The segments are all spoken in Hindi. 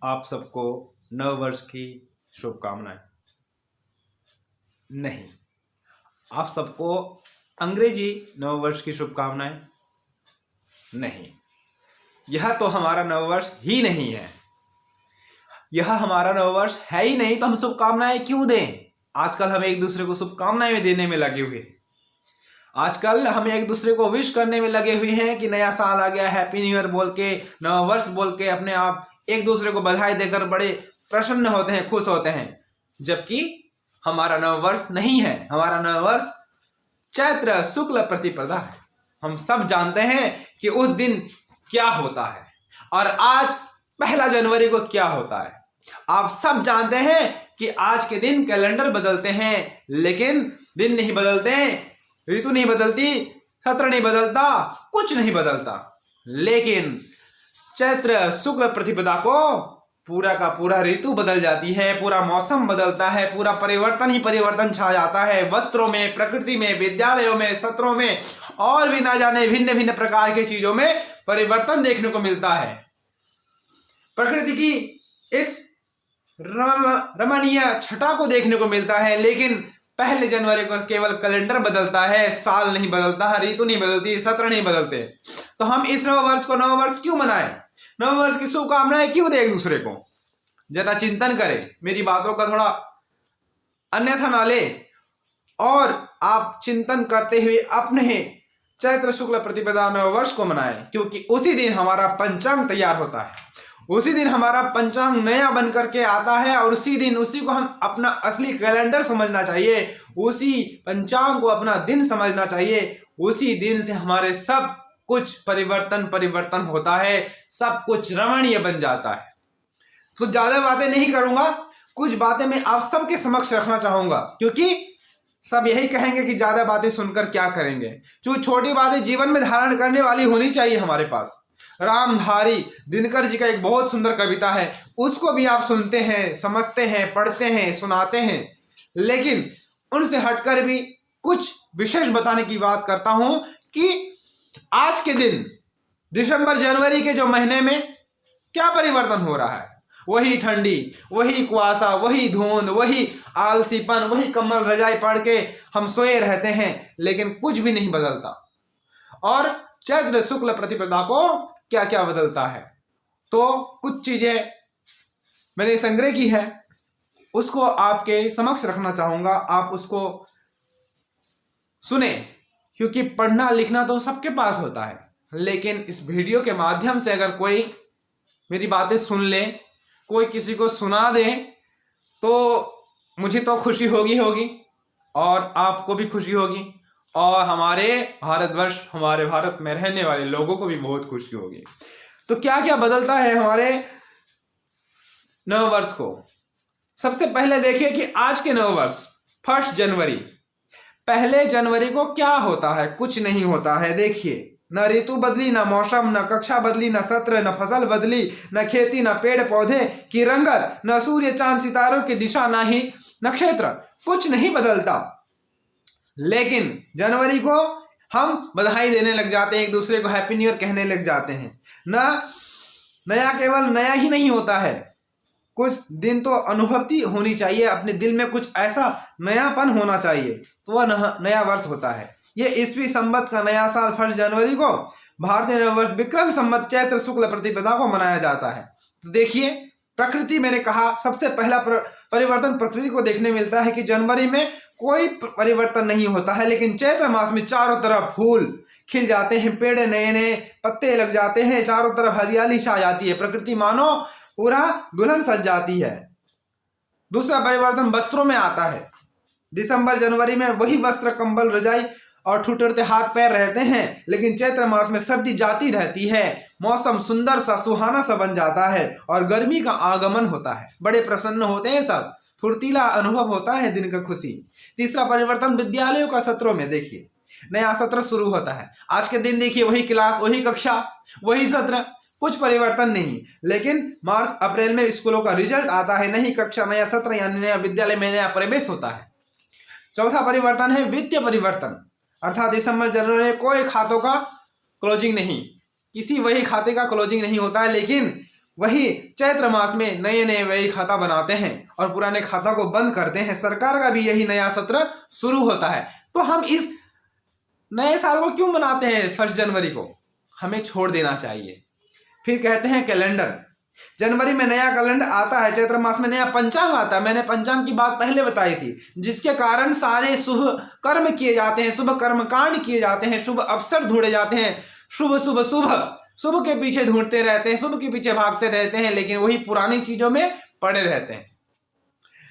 आप सबको नव वर्ष की शुभकामनाएं। नहीं, आप सबको अंग्रेजी नव वर्ष की शुभकामनाएं नहीं। यह तो हमारा नव वर्ष ही नहीं है। यह हमारा नव वर्ष है ही नहीं तो हम शुभकामनाएं क्यों दें? आजकल हम एक दूसरे को शुभकामनाएं देने में लगे हुए, आजकल हम एक दूसरे को विश करने में लगे हुए हैं कि नया साल आ गया, हैप्पी न्यू ईयर बोल के, नव वर्ष बोल के अपने आप एक दूसरे को बधाई देकर बड़े प्रसन्न होते हैं, खुश होते हैं। जबकि हमारा नव वर्ष नहीं है। हमारा नव वर्ष चैत्र शुक्ल प्रतिपदा है। हम सब जानते हैं कि उस दिन क्या होता है और आज 1 जनवरी को क्या होता है। आप सब जानते हैं कि आज के दिन कैलेंडर बदलते हैं, लेकिन दिन नहीं बदलते, ऋतु नहीं बदलती, सत्र नहीं बदलता, कुछ नहीं बदलता। लेकिन चैत्र शुक्ल प्रतिपदा को पूरा का पूरा ऋतु बदल जाती है, पूरा मौसम बदलता है, पूरा परिवर्तन ही परिवर्तन छा जाता है। वस्त्रों में, प्रकृति में, विद्यालयों में, सत्रों में और भी ना जाने भिन्न भिन्न प्रकार की चीजों में परिवर्तन देखने को मिलता है। प्रकृति की इस रमणीय छटा को देखने को मिलता है। लेकिन 1 जनवरी को केवल कैलेंडर बदलता है, साल नहीं बदलता है, ऋतु नहीं बदलती, सत्र नहीं बदलते। तो हम इस नव वर्ष को नव वर्ष क्यों मनाएं? नव वर्ष की शुभकामनाएं क्यों दें एक दूसरे को? जरा चिंतन करें, मेरी बातों का थोड़ा अन्यथा ना ले और आप चिंतन करते हुए अपने चैत्र शुक्ल प्रतिपदा नव वर्ष को मनाएं, क्योंकि उसी दिन हमारा पंचांग तैयार होता है। उसी दिन हमारा पंचांग नया बन करके आता है और उसी को हम अपना असली कैलेंडर समझना चाहिए। उसी पंचांग को अपना दिन समझना चाहिए। उसी दिन से हमारे सब कुछ परिवर्तन होता है, सब कुछ रमणीय बन जाता है। तो ज्यादा बातें नहीं करूंगा, कुछ बातें मैं आप सबके समक्ष रखना चाहूंगा, क्योंकि सब यही कहेंगे कि ज्यादा बातें सुनकर क्या करेंगे। जो छोटी बातें जीवन में धारण करने वाली होनी चाहिए हमारे पास। रामधारी दिनकर जी का एक बहुत सुंदर कविता है, उसको भी आप सुनते हैं, समझते हैं, पढ़ते हैं, सुनाते हैं, लेकिन उनसे हटकर भी कुछ विशेष बताने की बात करता हूं कि आज के दिन दिसंबर जनवरी के जो महीने में क्या परिवर्तन हो रहा है। वही ठंडी, वही कुआसा, वही धुंध, वही आलसीपन, वही कम्बल रजाई पड़ के हम सोए रहते हैं, लेकिन कुछ भी नहीं बदलता। और चैत्र शुक्ल प्रतिपदा को क्या क्या बदलता है, तो कुछ चीजें मैंने संग्रह की है, उसको आपके समक्ष रखना चाहूंगा। आप उसको सुने, क्योंकि पढ़ना लिखना तो सबके पास होता है, लेकिन इस वीडियो के माध्यम से अगर कोई मेरी बातें सुन ले, कोई किसी को सुना दे, तो मुझे तो खुशी होगी और आपको भी खुशी होगी और हमारे भारतवर्ष, हमारे भारत में रहने वाले लोगों को भी बहुत खुशी होगी। तो क्या क्या बदलता है हमारे नव वर्ष को? सबसे पहले देखिए कि आज के नव वर्ष 1 जनवरी, 1 जनवरी को क्या होता है? कुछ नहीं होता है। देखिए, न ऋतु बदली, न मौसम, न कक्षा बदली, न सत्र, न फसल बदली, न खेती, न पेड़ पौधे की रंगत, न सूर्य चांद सितारों की दिशा, न ही नक्षत्र, कुछ नहीं बदलता। लेकिन जनवरी को हम बधाई देने लग जाते हैं, एक दूसरे को हैप्पी न्यू ईयर कहने लग जाते हैं। नया केवल नया ही नहीं होता है, कुछ दिन तो अनुभूति होनी चाहिए, अपने दिल में कुछ ऐसा नयापन होना चाहिए, तो वह नया वर्ष होता है। ये ईस्वी संवत का नया साल 1 जनवरी को भारतीय नव वर्ष विक्रम संवत चैत्र शुक्ल प्रतिपदा को मनाया जाता है। तो देखिए, प्रकृति, मैंने कहा सबसे पहला परिवर्तन प्रकृति को देखने मिलता है कि जनवरी में कोई परिवर्तन नहीं होता है, लेकिन चैत्र मास में चारों तरफ फूल खिल जाते हैं, पेड़ नए नए पत्ते लग जाते हैं, चारों तरफ हरियाली छा जाती है, प्रकृति मानो पूरा दुल्हन सज जाती है। दूसरा परिवर्तन वस्त्रों में आता है। दिसंबर जनवरी में वही वस्त्र, कंबल, रजाई और ठुठुरते हाथ पैर रहते हैं, लेकिन चैत्र मास में सर्दी जाती रहती है, मौसम सुंदर सा, सुहाना सा बन जाता है और गर्मी का आगमन होता है। बड़े प्रसन्न होते हैं सब, फुर्तीला अनुभव होता है, दिन का खुशी। तीसरा परिवर्तन विद्यालयों का सत्रों में, देखिए नया सत्र शुरू होता है। आज के दिन देखिए, वही क्लास, वही कक्षा, वही सत्र, कुछ परिवर्तन नहीं। लेकिन मार्च अप्रैल में स्कूलों का रिजल्ट आता है, नई कक्षा, नया सत्र, यानी नया विद्यालय में नया प्रवेश होता है। चौथा परिवर्तन है वित्तीय परिवर्तन, अर्थात दिसंबर जनवरी में कोई खातों का क्लोजिंग नहीं, किसी वही खाते का क्लोजिंग नहीं होता है, लेकिन वही चैत्र मास में नए नए व्यय खाता बनाते हैं और पुराने खाता को बंद करते हैं। सरकार का भी यही नया सत्र शुरू होता है। तो हम इस नए साल को क्यों मनाते हैं 1 जनवरी को? हमें छोड़ देना चाहिए। फिर कहते हैं कैलेंडर। जनवरी में नया कैलेंडर आता है, चैत्र मास में नया पंचांग आता है। मैंने पंचांग की बात पहले बताई थी, जिसके कारण सारे शुभ कर्म किए जाते हैं, शुभ कर्म कांड किए जाते हैं, शुभ अवसर ढूंढे जाते हैं। शुभ शुभ शुभ शुभ के पीछे ढूंढते रहते हैं, शुभ के पीछे भागते रहते हैं, लेकिन वही पुरानी चीजों में पड़े रहते हैं।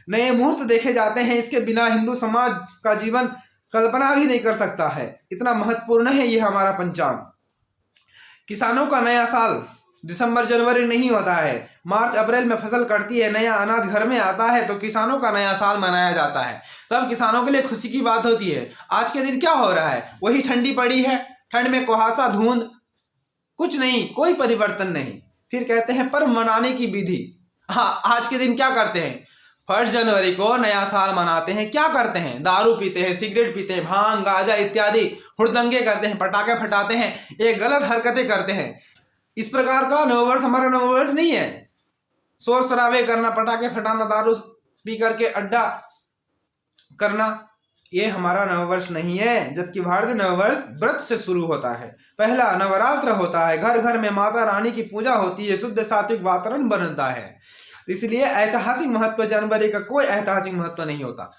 नए मुहूर्त देखे जाते हैं, इसके बिना हिंदू समाज का जीवन कल्पना भी नहीं कर सकता है। इतना महत्वपूर्ण है ये हमारा पंचांग। किसानों का नया साल दिसंबर जनवरी नहीं होता है, मार्च अप्रैल में फसल कटती है, नया अनाज घर में आता है, तो किसानों का नया साल मनाया जाता है। तब किसानों के लिए खुशी की बात होती है। आज के दिन क्या हो रहा है? वही ठंडी पड़ी है, ठंड में कुहासा, धुंध, कुछ नहीं, कोई परिवर्तन नहीं। फिर कहते हैं पर्व मनाने की विधि। हाँ, आज के दिन क्या करते हैं? 1 जनवरी को नया साल मनाते हैं। क्या करते हैं? दारू पीते हैं, सिगरेट पीते हैं, भांग गांजा इत्यादि हुड़दंगे करते हैं, पटाखे फटाते हैं, ये गलत हरकतें करते हैं। इस प्रकार का नववर्ष हमारा नववर्ष नहीं है। शोर शराबे करना, पटाखे फटाना, दारू पी करके अड्डा करना, ये हमारा नववर्ष नहीं है। जबकि भारतीय नववर्ष व्रत से शुरू होता है। पहला नवरात्र होता है, घर घर में माता रानी की पूजा होती है, शुद्ध सात्विक वातावरण बनता है। इसलिए ऐतिहासिक महत्व, जनवरी का कोई ऐतिहासिक महत्व नहीं होता।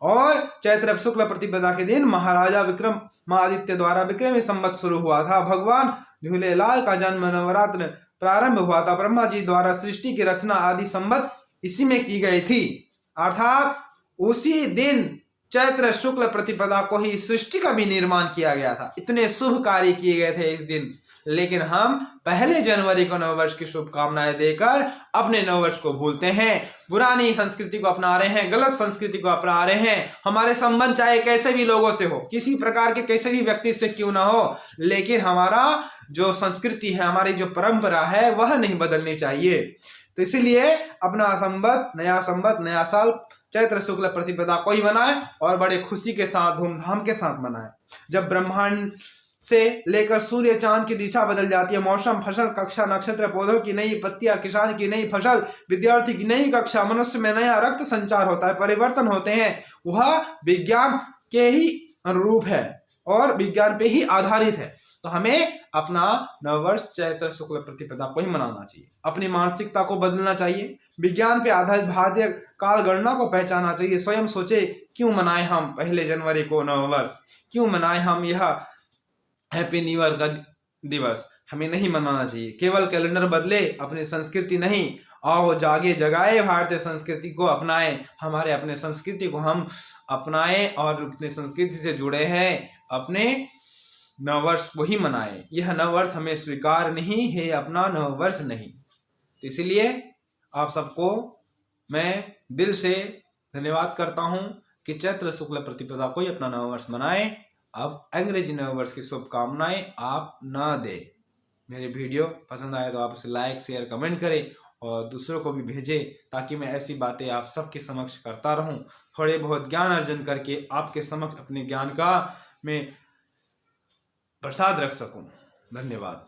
और चैत्र शुक्ल प्रतिपदा के दिन महाराजा विक्रमादित्य द्वारा विक्रमी संवत शुरू हुआ था। भगवान झूलेलाल का जन्म नवरात्र प्रारंभ हुआ था। ब्रह्मा जी द्वारा सृष्टि की रचना आदि संवत इसी में की गई थी। अर्थात उसी दिन चैत्र शुक्ल प्रतिपदा को ही सृष्टि का भी निर्माण किया गया था। इतने शुभ कार्य किए गए थे इस दिन, लेकिन हम 1 जनवरी को नववर्ष की शुभकामनाएं देकर अपने नववर्ष को भूलते हैं, पुरानी संस्कृति को अपना रहे हैं, गलत संस्कृति को अपना रहे हैं। हमारे संबंध चाहे कैसे भी लोगों से हो, किसी प्रकार के कैसे भी व्यक्ति से क्यों ना हो, लेकिन हमारा जो संस्कृति है, हमारी जो परंपरा है, वह नहीं बदलनी चाहिए। तो इसीलिए अपना संवत नया साल चैत्र शुक्ल प्रतिपदा को ही मनाएं और बड़े खुशी के साथ, धूमधाम के साथ मनाएं। जब ब्रह्मांड से लेकर सूर्य चांद की दिशा बदल जाती है, मौसम, फसल, कक्षा, नक्षत्र, पौधों की नई पत्तियां, किसान की नई फसल, विद्यार्थी की नई कक्षा, मनुष्य में नया रक्त संचार होता है, परिवर्तन होते हैं, वह विज्ञान के ही अनुरूप है और विज्ञान पे ही आधारित है। तो हमें अपना नववर्ष चैत्र शुक्ल प्रतिपदा को ही मनाना चाहिए। अपनी मानसिकता को बदलना चाहिए, विज्ञान पे आधारित भारतीय काल गणना को पहचानना चाहिए। स्वयं सोचे, क्यों मनाएं हम 1 जनवरी को नववर्ष? क्यों मनाएं हम यह हैप्पी न्यू ईयर का दिवस? हमें नहीं मनाना चाहिए। केवल कैलेंडर बदले, अपनी संस्कृति नहीं। आओ जागे जगाए, भारतीय संस्कृति को अपनाएं, हमारे अपने संस्कृति को हम अपनाएं और अपने संस्कृति से जुड़े हैं, अपने नववर्ष को ही मनाएं। यह नववर्ष हमें स्वीकार नहीं है, अपना नववर्ष नहीं। तो इसलिए आप सबको मैं दिल से धन्यवाद करता हूं कि चैत्र शुक्ल प्रतिपदा को ही अपना नववर्ष मनाएं। अब अंग्रेजी नववर्ष की शुभकामनाएं आप न दें। मेरे वीडियो पसंद आए तो आप उसे लाइक, शेयर, कमेंट करें और दूसरों को भी भेजें, ताकि मैं ऐसी बातें आप सबके समक्ष करता रहूं, थोड़े बहुत ज्ञान अर्जन करके आपके समक्ष अपने ज्ञान का मैं प्रसाद रख सकूं। धन्यवाद।